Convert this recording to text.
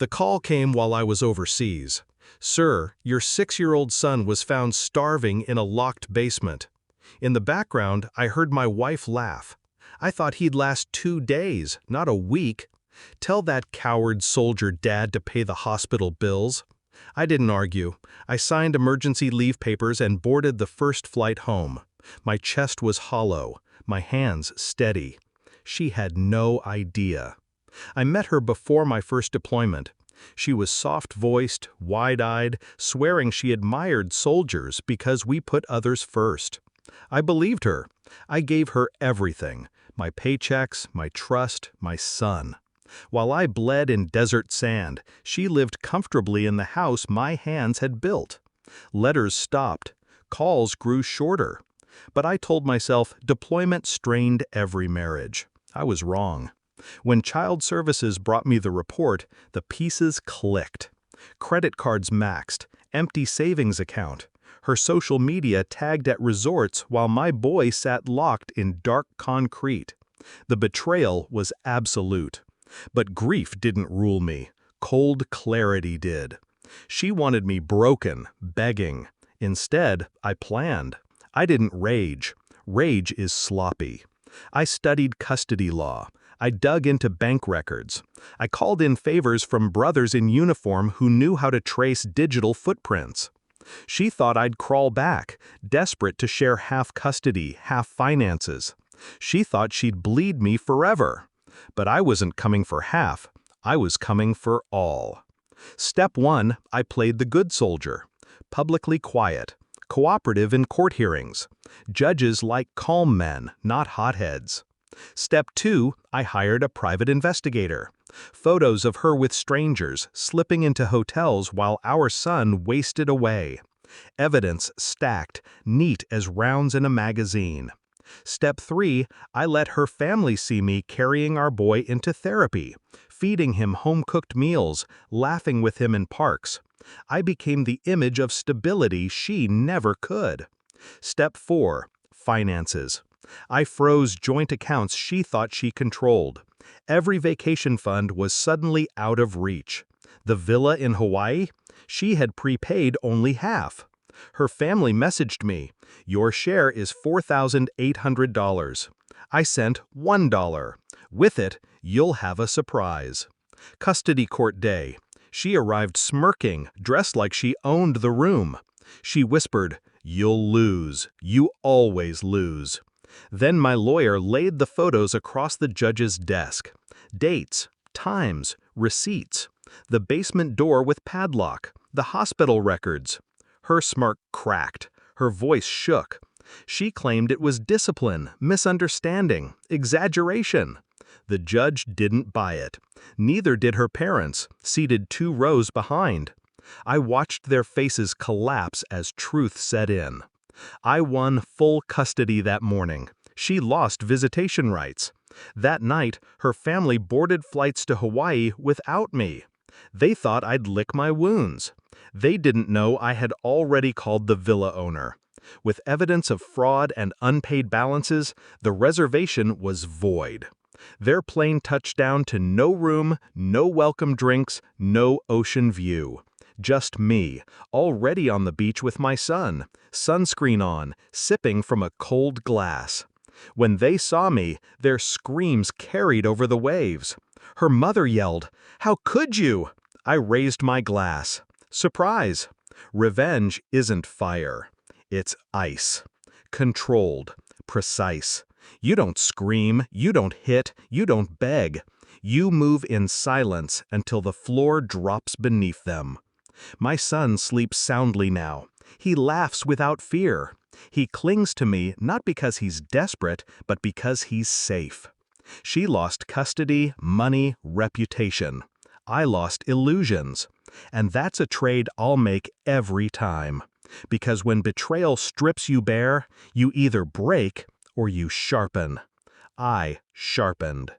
The call came while I was overseas. "Sir, your 6-year-old son was found starving in a locked basement." In the background, I heard my wife laugh. "I thought he'd last 2 days, not a week. Tell that coward soldier dad to pay the hospital bills." I didn't argue. I signed emergency leave papers and boarded the first flight home. My chest was hollow, my hands steady. She had no idea. I met her before my first deployment. She was soft-voiced, wide-eyed, swearing she admired soldiers because we put others first. I believed her. I gave her everything: my paychecks, my trust, my son. While I bled in desert sand, she lived comfortably in the house my hands had built. Letters stopped. Calls grew shorter. But I told myself deployment strained every marriage. I was wrong. When Child Services brought me the report, the pieces clicked. Credit cards maxed, empty savings account. Her social media tagged at resorts while my boy sat locked in dark concrete. The betrayal was absolute. But grief didn't rule me. Cold clarity did. She wanted me broken, begging. Instead, I planned. I didn't rage. Rage is sloppy. I studied custody law. I dug into bank records. I called in favors from brothers in uniform who knew how to trace digital footprints. She thought I'd crawl back, desperate to share half custody, half finances. She thought she'd bleed me forever. But I wasn't coming for half. I was coming for all. Step 1, I played the good soldier. Publicly quiet. Cooperative in court hearings. Judges like calm men, not hotheads. Step 2, I hired a private investigator. Photos of her with strangers, slipping into hotels while our son wasted away. Evidence stacked, neat as rounds in a magazine. Step 3, I let her family see me carrying our boy into therapy, feeding him home-cooked meals, laughing with him in parks. I became the image of stability she never could. Step 4, finances. I froze joint accounts she thought she controlled. Every vacation fund was suddenly out of reach. The villa in Hawaii? She had prepaid only half. Her family messaged me, "Your share is $4,800. I sent $1. With it, you'll have a surprise. Custody court day. She arrived smirking, dressed like she owned the room. She whispered, "You'll lose. You always lose." Then my lawyer laid the photos across the judge's desk. Dates, times, receipts. The basement door with padlock. The hospital records. Her smirk cracked. Her voice shook. She claimed it was discipline, misunderstanding, exaggeration. The judge didn't buy it. Neither did her parents, seated 2 rows behind. I watched their faces collapse as truth set in. I won full custody that morning. She lost visitation rights. That night, her family boarded flights to Hawaii without me. They thought I'd lick my wounds. They didn't know I had already called the villa owner. With evidence of fraud and unpaid balances, the reservation was void. Their plane touched down to no room, no welcome drinks, no ocean view. Just me, already on the beach with my son, sunscreen on, sipping from a cold glass. When they saw me, their screams carried over the waves. Her mother yelled, "How could you?" I raised my glass. Surprise! Revenge isn't fire. It's ice. Controlled. Precise. You don't scream, you don't hit, you don't beg. You move in silence until the floor drops beneath them. My son sleeps soundly now. He laughs without fear. He clings to me not because he's desperate, but because he's safe. She lost custody, money, reputation. I lost illusions. And that's a trade I'll make every time. Because when betrayal strips you bare, you either break or you sharpen. I sharpened.